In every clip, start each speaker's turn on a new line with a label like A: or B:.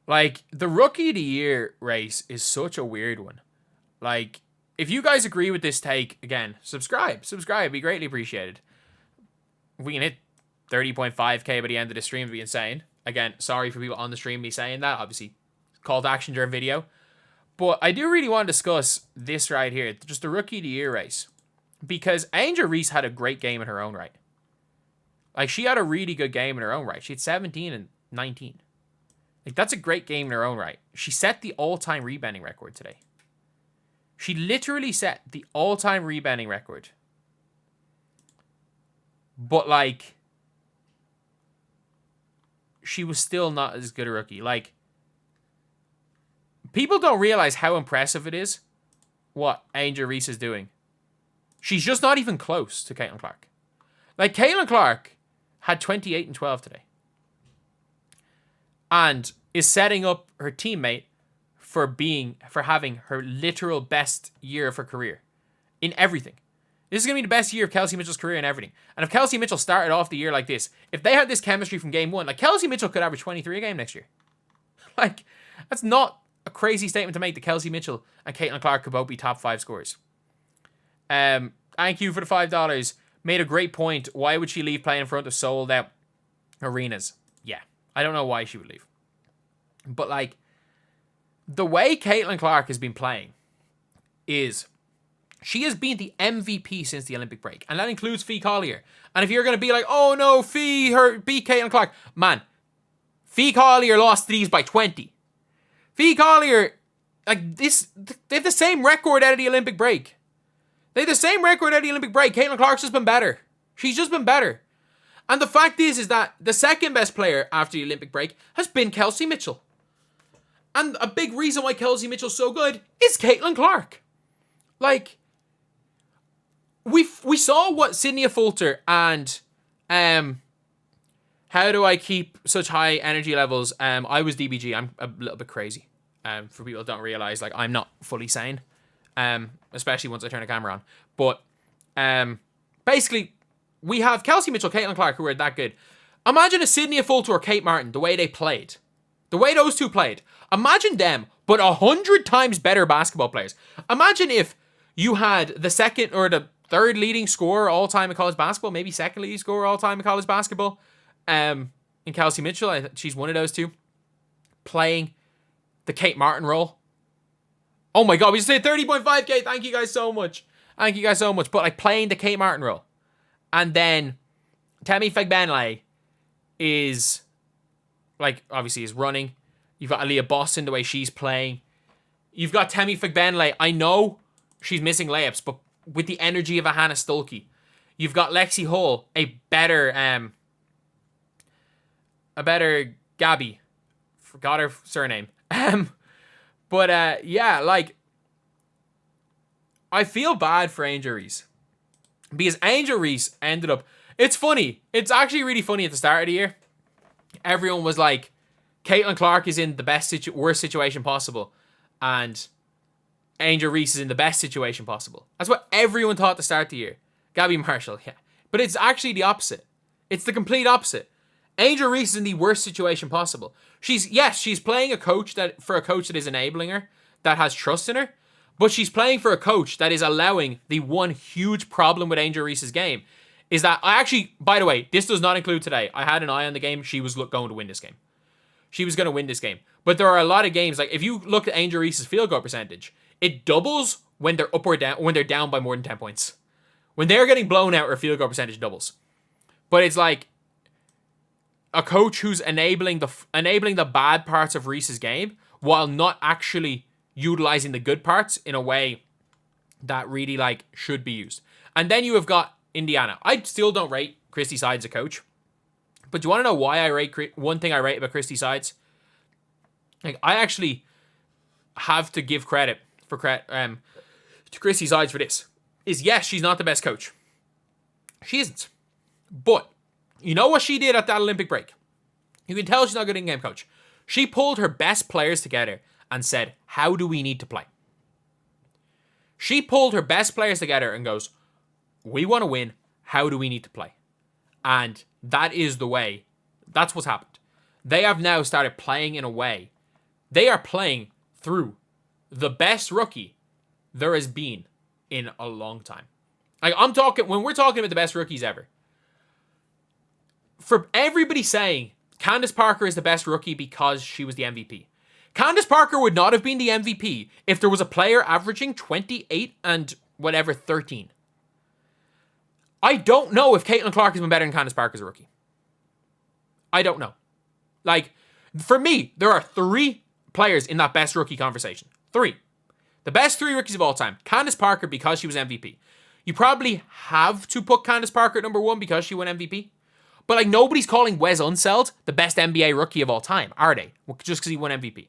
A: Like, the Rookie of the Year race is such a weird one. Like, if you guys agree with this take, again, subscribe. Subscribe. Be greatly appreciated. If we can hit 30.5k by the end of the stream, it'd be insane. Again, sorry for people on the stream me saying that. Obviously, call to action during video. But I do really want to discuss this right here. Just the Rookie of the Year race. Because Angel Reese had a great game in her own right. Like, she had a really good game in her own right. She had 17 and 19. Like, that's a great game in her own right. She set the all-time rebounding record today. She literally set the all-time rebounding record. But, like, she was still not as good a rookie. Like, people don't realize how impressive it is what Angel Reese is doing. She's just not even close to Caitlin Clark. Like, Caitlin Clark had 28 and 12 today. And is setting up her teammate for having her literal best year of her career. In everything. This is going to be the best year of Kelsey Mitchell's career in everything. And if Kelsey Mitchell started off the year like this, if they had this chemistry from game one, like, Kelsey Mitchell could average 23 a game next year. Like, that's not a crazy statement to make that Kelsey Mitchell and Caitlin Clark could both be top 5 scorers. Thank you for the $5. Made a great point. Why would she leave playing in front of sold out arenas? Yeah, I don't know why she would leave. But, like, the way Caitlin Clark has been playing is she has been the MVP since the Olympic break. And that includes Fee Collier. And if you're going to be like, oh no, Fee beat Caitlin Clark. Man, Fee Collier lost to these by 20. Fee Collier, like, this, they have the same record out of the Olympic break. They have the same record out of the Olympic break. Caitlin Clark's just been better. She's just been better. And the fact is that the second best player after the Olympic break has been Kelsey Mitchell. And a big reason why Kelsey Mitchell's so good is Caitlin Clark. Like, we saw what Sydney Fulter and how do I keep such high energy levels? I was DBG. I'm a little bit crazy. For people that don't realize, like, I'm not fully sane. Especially once I turn the camera on. But basically, we have Kelsey Mitchell, Caitlin Clark, who are that good. Imagine a Sydney Fulter or Kate Martin, the way they played. The way those two played. Imagine them, but 100 times better basketball players. Imagine if you had the second or the third leading scorer all time in college basketball, maybe second leading scorer all time in college basketball, in Kelsey Mitchell. She's one of those two, playing the Kate Martin role. Oh my God, we just hit 30.5k. Thank you guys so much. Thank you guys so much. But, like, playing the Kate Martin role. And then Tammy Fagbenle is, like, obviously is running. You've got Aaliyah Boston, the way she's playing. You've got Tammy Fagbenle. I know she's missing layups, but with the energy of a Hannah Stulke. You've got Lexi Hull, a better Gabby. Forgot her surname. But yeah, like, I feel bad for Angel Reese. Because Angel Reese ended up... It's funny. It's actually really funny at the start of the year. Everyone was like, Caitlin Clark is in the worst situation possible. And Angel Reese is in the best situation possible. That's what everyone thought at the start of the year. Gabby Marshall, yeah. But it's actually the opposite. It's the complete opposite. Angel Reese is in the worst situation possible. She's playing for a coach that is enabling her, that has trust in her, but she's playing for a coach that is allowing the one huge problem with Angel Reese's game is that by the way, this does not include today. I had an eye on the game. She was going to win this game. She was going to win this game. But there are a lot of games, like if you look at Angel Reese's field goal percentage, it doubles when they're up or down, when they're down by more than 10 points. When they're getting blown out, her field goal percentage doubles. But it's like a coach who's enabling the bad parts of Reese's game while not actually utilizing the good parts in a way that really, like, should be used. And then you have got Indiana. I still don't rate Christy Sides a coach. But do you want to know why I rate one thing I rate about Christy Sides? Like, I actually have to give credit to Christy Sides for this. Yes, she's not the best coach. She isn't. But you know what she did at that Olympic break? You can tell she's not a good in-game coach. She pulled her best players together and said, how do we need to play? She pulled her best players together and goes, we want to win. How do we need to play? And that is the way. That's what's happened. They have now started playing in a way They are playing through the best rookie there has been in a long time. Like, when we're talking about the best rookies ever, for everybody saying Candace Parker is the best rookie because she was the MVP. Candace Parker would not have been the MVP if there was a player averaging 28 and whatever 13. I don't know if Caitlin Clark has been better than Candace Parker as a rookie. I don't know. Like, for me, there are 3 players in that best rookie conversation. 3. The best 3 rookies of all time. Candace Parker because she was MVP. You probably have to put Candace Parker at number 1 because she won MVP. But like, nobody's calling Wes Unseld the best NBA rookie of all time, are they? Just because he won MVP.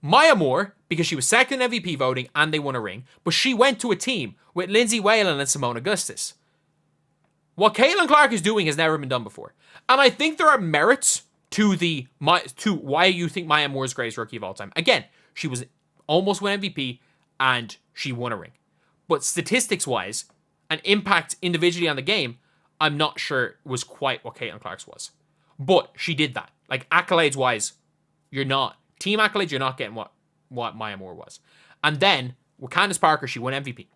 A: Maya Moore, because she was second in MVP voting and they won a ring, but she went to a team with Lindsay Whalen and Simone Augustus. What Caitlin Clark is doing has never been done before. And I think there are merits to why you think Maya Moore is the greatest rookie of all time. Again, she was almost won MVP and she won a ring. But statistics-wise, and impact individually on the game, I'm not sure was quite what Caitlin Clark's was. But she did that. Like, accolades-wise, you're not. Team accolades, you're not getting what Maya Moore was. And then, with Candace Parker, she won MVP.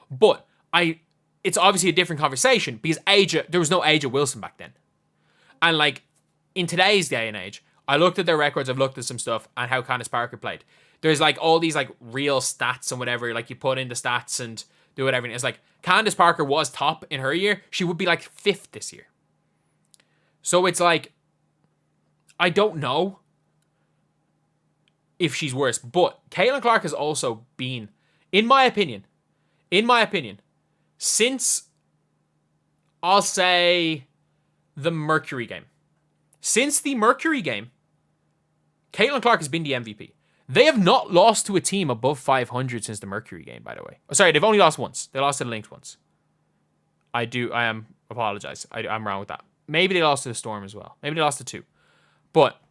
A: But it's obviously a different conversation because there was no A'ja Wilson back then. And like, in today's day and age, I looked at their records, I've looked at some stuff and how Candace Parker played. There's like all these like real stats and whatever, like you put in the stats and do whatever. And it's like, Candace Parker was top in her year. She would be like 5th this year. So it's like, I don't know if she's worse. But Caitlin Clark has also been, in my opinion, since, I'll say, the Mercury game. Since the Mercury game, Caitlin Clark has been the MVP. They have not lost to a team above 500 since the Mercury game, by the way. Oh, sorry, they've only lost once. They lost to the Lynx once. Apologize. I'm wrong with that. Maybe they lost to the Storm as well. Maybe they lost to 2. But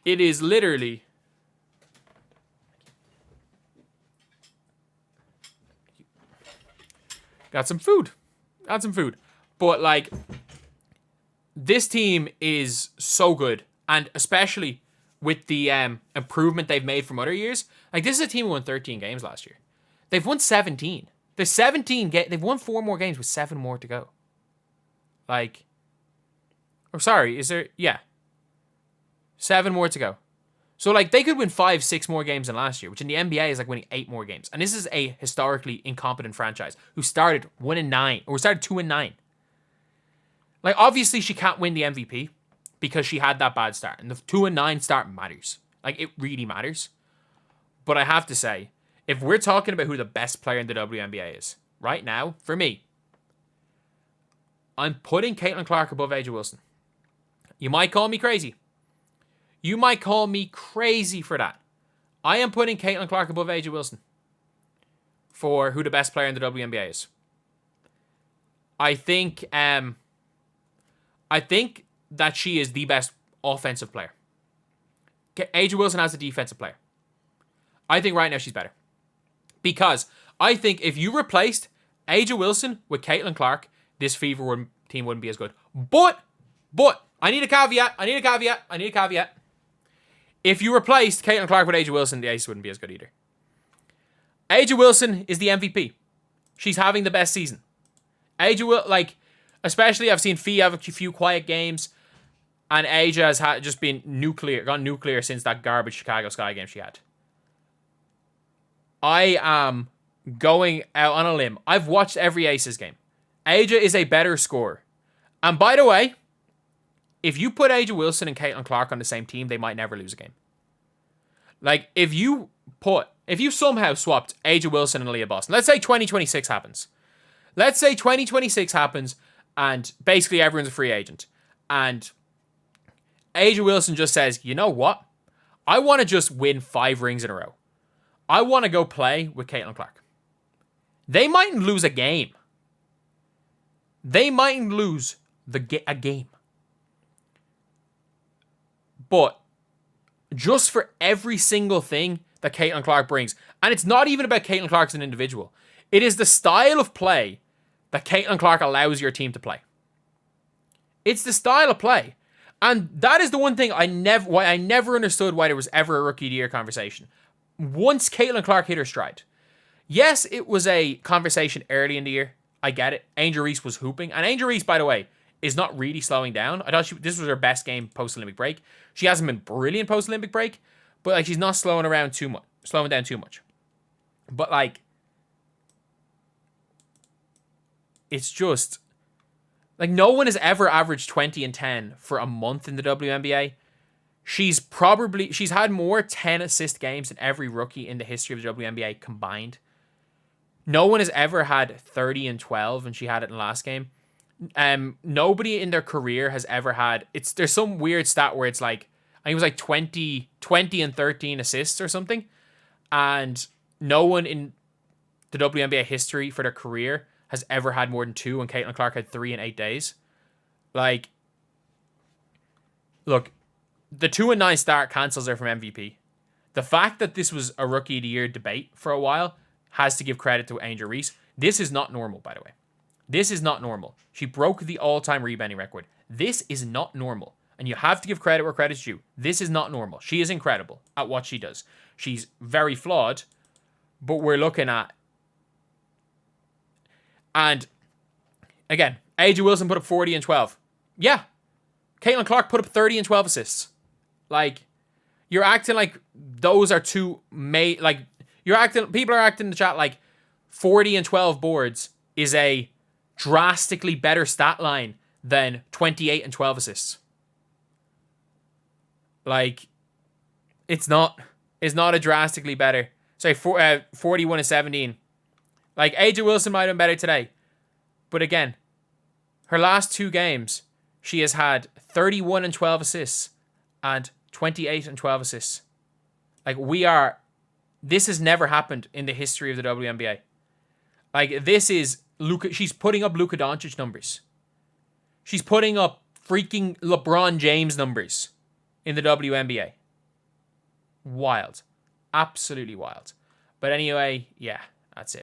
A: it is literally... Got some food. But like, this team is so good. And especially with the improvement they've made from other years. Like, this is a team who won 13 games last year. They've won 17. They've won 4 more games with 7 more to go. Like, oh, sorry, is there? Yeah. 7 more to go. So, like, they could win 5-6 more games than last year, which in the NBA is like winning 8 more games. And this is a historically incompetent franchise who started 1-9, or started 2-9. Like, obviously, she can't win the MVP because she had that bad start. And the 2-9 start matters. Like, it really matters. But I have to say, if we're talking about who the best player in the WNBA is, right now, for me, I'm putting Caitlin Clark above A'ja Wilson. You might call me crazy. You might call me crazy for that. I am putting Caitlin Clark above A'ja Wilson for who the best player in the WNBA is. I think that she is the best offensive player. A'ja Wilson has a defensive player. I think right now she's better. Because I think if you replaced A'ja Wilson with Caitlin Clark, this Fever team wouldn't be as good. But, I need a caveat. If you replaced Caitlin Clark with A'ja Wilson, the Aces wouldn't be as good either. A'ja Wilson is the MVP. She's having the best season. Especially I've seen Fee have a few quiet games, and A'ja has just been gone nuclear since that garbage Chicago Sky game she had. I am going out on a limb. I've watched every Aces game. A'ja is a better scorer. And by the way, if you put A'ja Wilson and Caitlin Clark on the same team, they might never lose a game. Like, if you somehow swapped A'ja Wilson and Aaliyah Boston, let's say 2026 happens. Let's say 2026 happens and basically everyone's a free agent. And A'ja Wilson just says, you know what? I want to just win 5 rings in a row. I want to go play with Caitlin Clark. They mightn't lose a game. They mightn't lose a game. But just for every single thing that Caitlin Clark brings, and it's not even about Caitlin Clark as an individual, it is the style of play that Caitlin Clark allows your team to play. It's the style of play. And that is the one thing I never understood why there was ever a Rookie of the Year conversation. Once Caitlin Clark hit her stride. Yes, it was a conversation early in the year. I get it. Angel Reese was hooping. And Angel Reese, by the way, is not really slowing down. I thought this was her best game post-Olympic break. She hasn't been brilliant post-Olympic break, but like she's not slowing down too much. But like, it's just like no one has ever averaged 20 and 10 for a month in the WNBA. She's had more 10 assist games than every rookie in the history of the WNBA combined. No one has ever had 30 and 12, and she had it in the last game. Nobody in their career has ever had. There's some weird stat where it's like, I think it was like 20 and 13 assists or something, and no one in the WNBA history for their career has ever had more than 2, and Caitlin Clark had 3 in 8 days. Like, look, the 2 and 9 start cancels her from MVP. The fact that this was a Rookie of the Year debate for a while has to give credit to Angel Reese. This is not normal, by the way. This is not normal. She broke the all-time rebounding record. This is not normal. And you have to give credit where credit's due. This is not normal. She is incredible at what she does. She's very flawed, but we're looking at... And, again, AJ Wilson put up 40 and 12. Yeah. Caitlin Clark put up 30 and 12 assists. Like, you're acting like those are two... People are acting in the chat like 40 and 12 boards is a drastically better stat line than 28 and 12 assists. Like, it's not a drastically better. Sorry, 41 and 17. Like, AJ Wilson might have been better today. But again, her last 2 games, she has had 31 and 12 assists and 28 and 12 assists. Like, this has never happened in the history of the WNBA. Like, this is she's putting up Luka Doncic numbers. She's putting up freaking LeBron James numbers in the WNBA. Wild. Absolutely wild. But anyway, yeah, that's it.